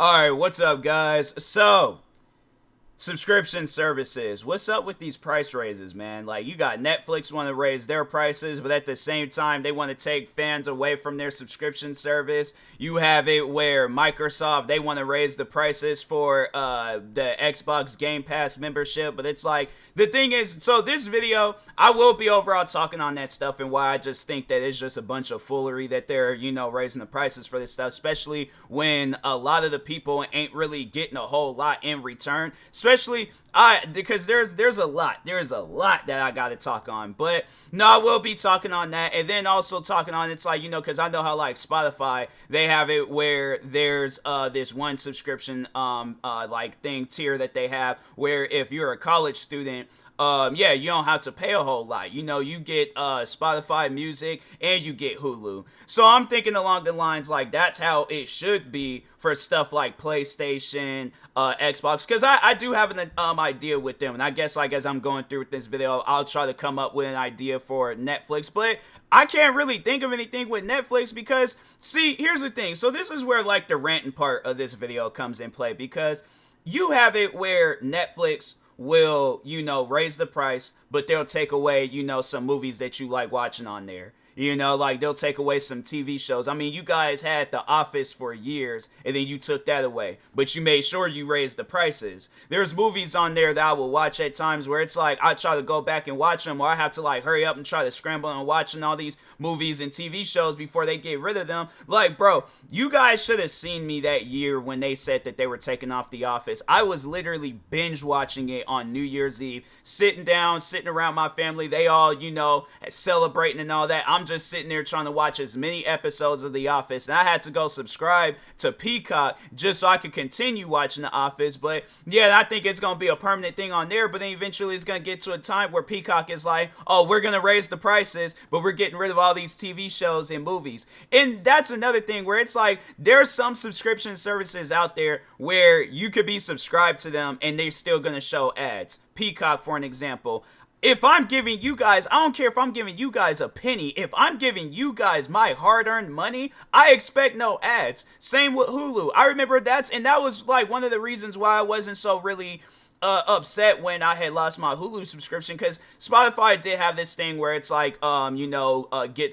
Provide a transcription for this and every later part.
Alright, what's up, guys? So, subscription services. What's up with these price raises, man? Like, you got Netflix want to raise their prices, but at the same time, they want to take fans away from their subscription service. You have it where Microsoft, they want to raise the prices for the Xbox Game Pass membership, but it's like, the thing is, so this video, I will be overall talking on that stuff and why I just think that it's just a bunch of foolery that they're, raising the prices for this stuff, especially when a lot of the people ain't really getting a whole lot in return. Especially because there's a lot that I gotta talk on, but no, I will be talking on that, and then also talking on, it's like, because I know how like Spotify, they have it where there's this one subscription like thing tier that they have where if you're a college student, yeah, you don't have to pay a whole lot. You get Spotify Music and you get Hulu. So I'm thinking along the lines like that's how it should be for stuff like PlayStation, Xbox, because I do have an idea with them, and I guess like as I'm going through with this video, I'll try to come up with an idea for Netflix, but I can't really think of anything with Netflix because, see, here's the thing. So this is where like the ranting part of this video comes in play, because you have it where Netflix will, raise the price, but they'll take away, some movies that you like watching on there. Like they'll take away some TV shows. I mean, you guys had The Office for years, and then you took that away, but you made sure you raised the prices. There's movies on there that I will watch at times where it's like I try to go back and watch them, or I have to like hurry up and try to scramble and watching all these movies and TV shows before they get rid of them. Like, bro, you guys should have seen me that year when they said that they were taking off The Office. I was literally binge watching it on New Year's Eve, sitting around my family. They all, celebrating and all that. I'm just sitting there trying to watch as many episodes of The Office, and I had to go subscribe to Peacock just so I could continue watching The Office. But yeah, I think it's gonna be a permanent thing on there, but then eventually it's gonna get to a time where Peacock is like, oh, we're gonna raise the prices, but we're getting rid of all these TV shows and movies. And that's another thing where it's like there's some subscription services out there where you could be subscribed to them and they're still gonna show ads. Peacock, for an example. If I'm giving you guys, I don't care if I'm giving you guys a penny, if I'm giving you guys my hard-earned money, I expect no ads. Same with Hulu. I remember that was like one of the reasons why I wasn't so really upset when I had lost my Hulu subscription, because Spotify did have this thing where it's like, gets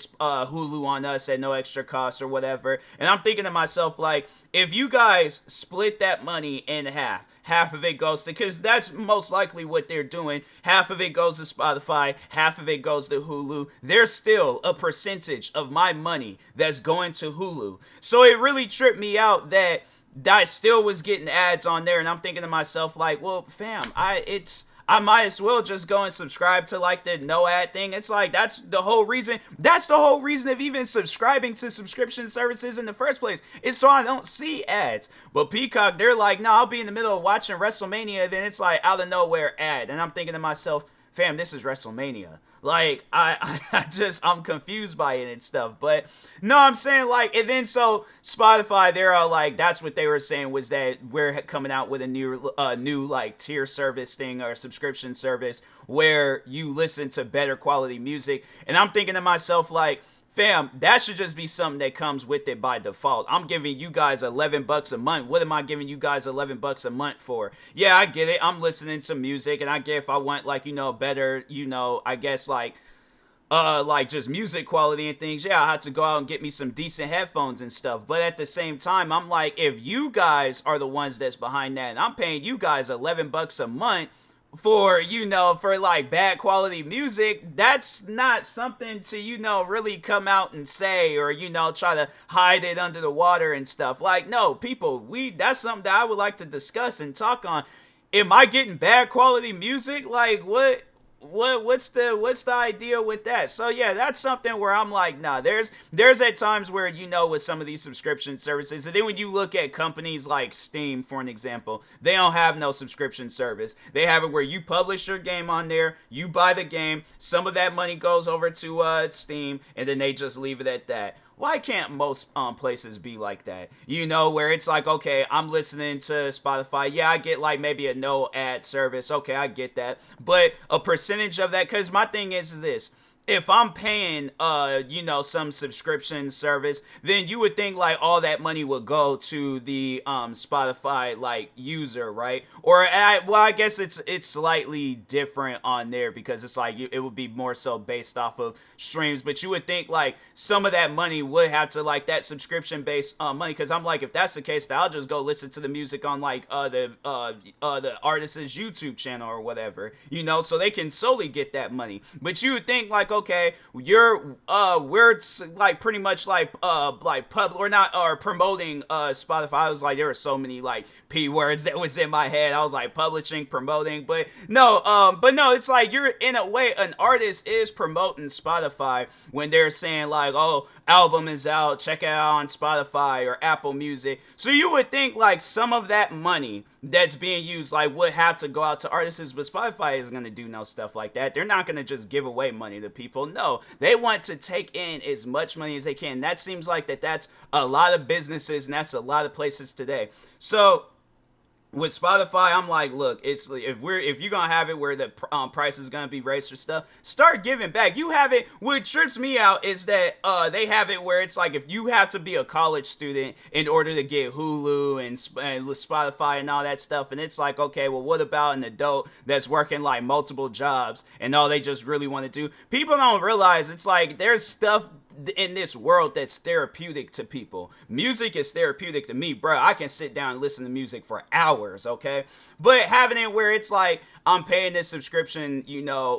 Hulu on us at no extra cost or whatever. And I'm thinking to myself, like, if you guys split that money in half of it goes to, because that's most likely what they're doing, half of it goes to Spotify, half of it goes to Hulu, there's still a percentage of my money that's going to Hulu. So it really tripped me out that I still was getting ads on there, and I'm thinking to myself like, well, fam, I might as well just go and subscribe to like the no ad thing. It's like that's the whole reason of even subscribing to subscription services in the first place. It's so I don't see ads. But Peacock, they're like, no, I'll be in the middle of watching WrestleMania, then it's like out of nowhere ad. And I'm thinking to myself, fam, this is WrestleMania. Like, I'm confused by it and stuff. But no, I'm saying like, and then so Spotify, they're all like, that's what they were saying was that we're coming out with a new like tier service thing or subscription service where you listen to better quality music. And I'm thinking to myself like, fam, that should just be something that comes with it by default. I'm giving you guys $11 a month. What am I giving you guys $11 a month for? Yeah, I get it. I'm listening to music, and I get if I want like, better, I guess like just music quality and things, yeah, I had to go out and get me some decent headphones and stuff. But at the same time, I'm like, if you guys are the ones that's behind that, and I'm paying you guys $11 a month for for like bad quality music, that's not something to really come out and say, or try to hide it under the water and stuff. Like, no, people, that's something that I would like to discuss and talk on. Am I getting bad quality music? Like, what's the idea with that? So yeah, that's something where I'm like, nah, there's at times where with some of these subscription services, and then when you look at companies like Steam, for an example, they don't have no subscription service. They have it where you publish your game on there, you buy the game, some of that money goes over to Steam, and then they just leave it at that. Why can't most places be like that? Where it's like, okay, I'm listening to Spotify. Yeah, I get like maybe a no ad service. Okay, I get that. But a percentage of that, because my thing is this. if I'm paying some subscription service, then you would think like all that money would go to the Spotify like user, right? Or I guess it's slightly different on there because it's like it would be more so based off of streams, but you would think like some of that money would have to like that subscription based money, because I'm like, if that's the case, then I'll just go listen to the music on like the artist's YouTube channel or whatever, so they can solely get that money. But you would think like, okay, we're like pretty much like pub or not or promoting Spotify. I was like, there were so many like P words that was in my head. I was like promoting, but no, it's like you're in a way an artist is promoting Spotify when they're saying like, oh, album is out, check it out on Spotify or Apple Music. So you would think like some of that money that's being used like would have to go out to artists, but Spotify isn't going to do no stuff like that. They're not going to just give away money to people. No, they want to take in as much money as they can. That seems like that's a lot of businesses and that's a lot of places today. So with Spotify, I'm like, look, it's if you're gonna have it where the price is gonna be raised for stuff, start giving back. You have it. What trips me out is that they have it where it's like if you have to be a college student in order to get Hulu and Spotify and all that stuff, and it's like, okay, well, what about an adult that's working like multiple jobs and all they just really want to do? People don't realize it's like there's stuff in this world that's therapeutic to people. Music is therapeutic to me, bro. I can sit down and listen to music for hours, okay? But having it where it's like I'm paying this subscription,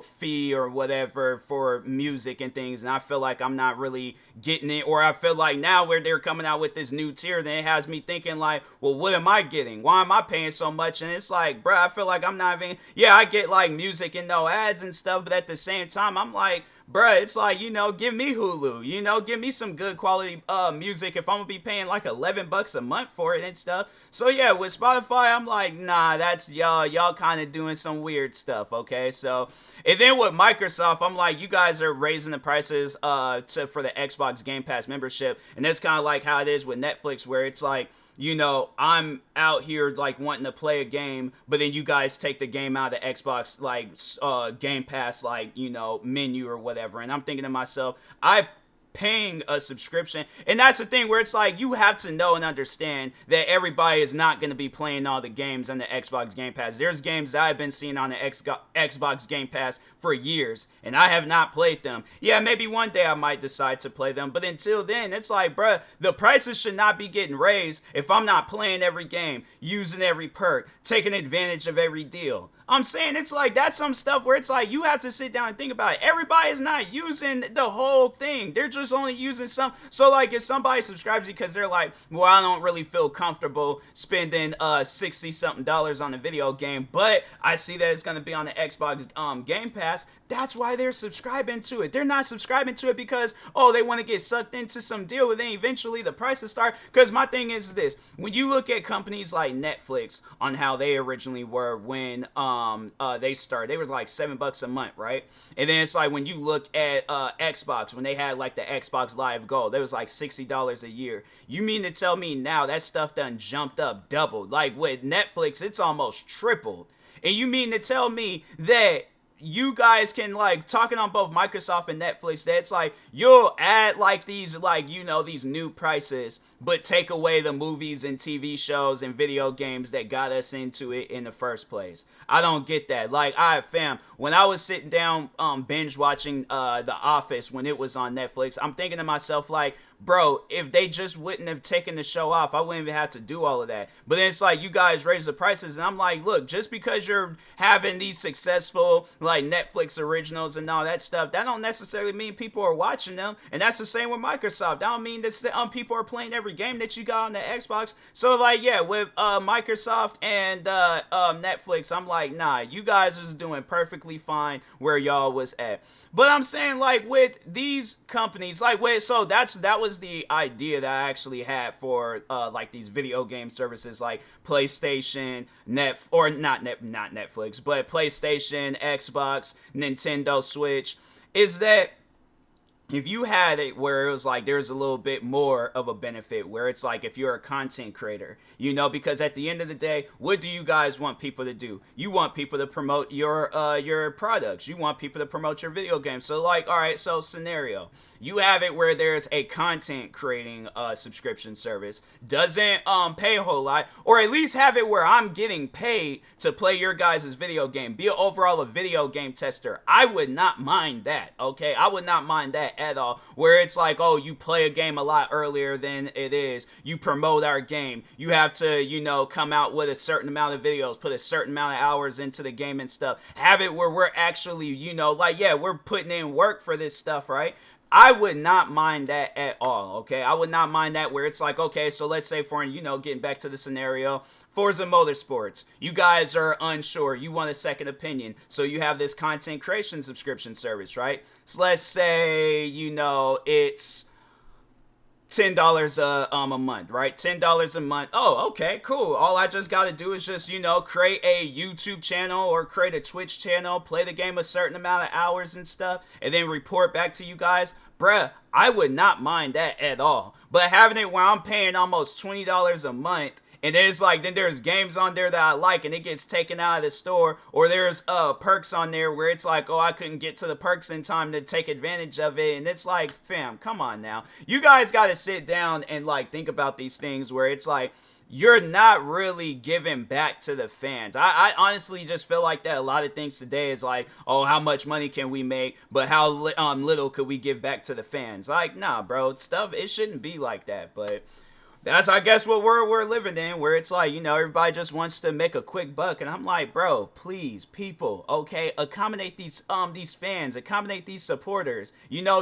fee or whatever for music and things, and I feel like I'm not really getting it, or I feel like now where they're coming out with this new tier, then it has me thinking like, well, what am I getting? Why am I paying so much? And it's like, bro, I feel like I'm not even, I get like music and no ads and stuff, but at the same time, I'm like, bruh, it's like, give me Hulu, give me some good quality music if I'm gonna be paying like $11 a month for it and stuff. So yeah, with Spotify, I'm like, nah, that's y'all kind of doing some weird stuff, okay? So, and then with Microsoft, I'm like, you guys are raising the prices for the Xbox Game Pass membership, and that's kind of like how it is with Netflix, where it's like, I'm out here like wanting to play a game, but then you guys take the game out of the Xbox like Game Pass like menu or whatever, and I'm thinking to myself, I paying a subscription. And that's the thing where it's like you have to know and understand that everybody is not going to be playing all the games on the Xbox Game Pass. There's games that I've been seeing on the Xbox Game Pass for years and I have not played them. Yeah, maybe one day I might decide to play them, but until then it's like, bruh, the prices should not be getting raised if I'm not playing every game, using every perk, taking advantage of every deal. I'm saying it's like that's some stuff where it's like you have to sit down and think about it. Everybody is not using the whole thing. They're just only using some. So like if somebody subscribes because they're like, well, I don't really feel comfortable spending $60 something on a video game, but I see that it's gonna be on the Xbox Game Pass. That's why they're subscribing to it. They're not subscribing to it because, oh, they want to get sucked into some deal and then eventually the prices start. Because my thing is this. When you look at companies like Netflix on how they originally were when they started, they was like $7 a month, right? And then it's like when you look at Xbox, when they had like the Xbox Live Gold, they was like $60 a year. You mean to tell me now that stuff done jumped up, doubled? Like with Netflix, it's almost tripled. And you mean to tell me that you guys can, like, talking on both Microsoft and Netflix, that's like you'll add like these, like, these new prices, but take away the movies and TV shows and video games that got us into it in the first place? I don't get that. Like, when I was sitting down binge watching The Office when it was on Netflix, I'm thinking to myself like, bro, if they just wouldn't have taken the show off, I wouldn't even have to do all of that. But then it's like you guys raise the prices, and I'm like, look, just because you're having these successful like Netflix originals and all that stuff, that don't necessarily mean people are watching them. And that's the same with Microsoft. That don't mean that people are playing every game that you got on the Xbox. So like, yeah, with Microsoft and Netflix, I'm like, nah, you guys is doing perfectly fine where y'all was at. But I'm saying, like, with these companies, like, so that was the idea that I actually had for like these video game services like PlayStation, not Netflix, but PlayStation, Xbox, Nintendo Switch, is that if you had it where it was like there's a little bit more of a benefit, where it's like if you're a content creator, because at the end of the day, what do you guys want people to do? You want people to promote your products. You want people to promote your video games. So like, all right, so scenario, you have it where there's a content creating subscription service, doesn't pay a whole lot, or at least have it where I'm getting paid to play your guys' video game, be overall a video game tester. I would not mind that, okay? I would not mind that at all, where it's like, oh, you play a game a lot earlier than it is, you promote our game, you have to, come out with a certain amount of videos, put a certain amount of hours into the game and stuff, have it where we're actually, like, yeah, we're putting in work for this stuff, right? I would not mind that at all, okay? I would not mind that, where it's like, okay, so let's say for, getting back to the scenario, Forza Motorsports, you guys are unsure, you want a second opinion, so you have this content creation subscription service, right? So let's say, it's $10 a month, right? $10 a month. Oh, okay, cool. All I just got to do is just, create a YouTube channel or create a Twitch channel, play the game a certain amount of hours and stuff, and then report back to you guys. Bruh, I would not mind that at all. But having it where I'm paying almost $20 a month, and there's like, then there's games on there that I like and it gets taken out of the store, or there's perks on there where it's like, oh, I couldn't get to the perks in time to take advantage of it, and it's like, fam, come on now. You guys got to sit down and like think about these things where it's like, you're not really giving back to the fans. I honestly just feel like that a lot of things today is like, oh, how much money can we make, but how little could we give back to the fans? Like, nah, bro, it shouldn't be like that. But that's, I guess, what we're living in, where it's like, everybody just wants to make a quick buck, and I'm like, bro, please, people, okay, accommodate these fans, accommodate these supporters,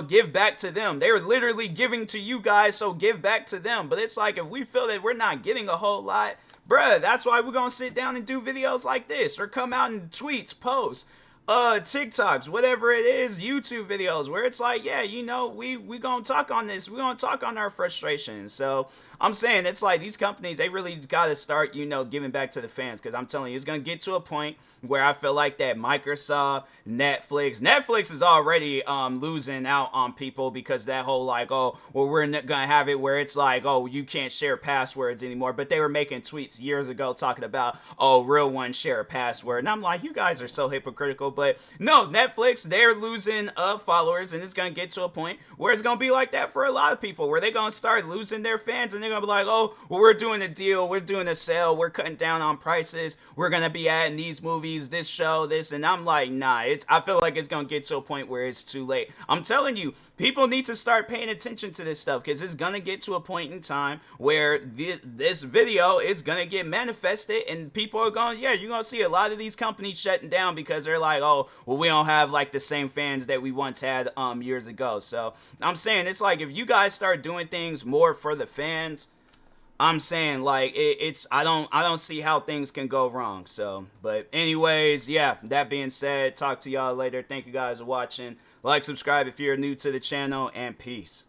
give back to them. They're literally giving to you guys, so give back to them. But it's like, if we feel that we're not getting a whole lot, bruh, that's why we're gonna sit down and do videos like this, or come out and tweets, posts, TikToks, whatever it is, YouTube videos, where it's like, yeah, we gonna talk on this, we gonna talk on our frustrations. So I'm saying, it's like, these companies, they really gotta start, giving back to the fans, because I'm telling you, it's gonna get to a point where I feel like that Microsoft, Netflix is already losing out on people, because that whole like, oh, well, we're gonna have it where it's like, oh, you can't share passwords anymore. But they were making tweets years ago talking about, oh, real ones share a password, and I'm like, you guys are so hypocritical. But no, Netflix, they're losing followers, and it's gonna get to a point where it's gonna be like that for a lot of people, where they're gonna start losing their fans, and they're gonna be like, oh, well, we're doing a deal, we're doing a sale, we're cutting down on prices, we're gonna be adding these movies, this show, this, and I'm like, nah, I feel like it's gonna get to a point where it's too late. I'm telling you, people need to start paying attention to this stuff, because it's gonna get to a point in time where this video is gonna get manifested, and people are going, yeah, you're gonna see a lot of these companies shutting down, because they're like, oh, well, we don't have like the same fans that we once had years ago. So I'm saying, it's like, if you guys start doing things more for the fans, I'm saying, like, I don't see how things can go wrong. So, but anyways, yeah, that being said, talk to y'all later. Thank you guys for watching. Like, subscribe if you're new to the channel, and peace.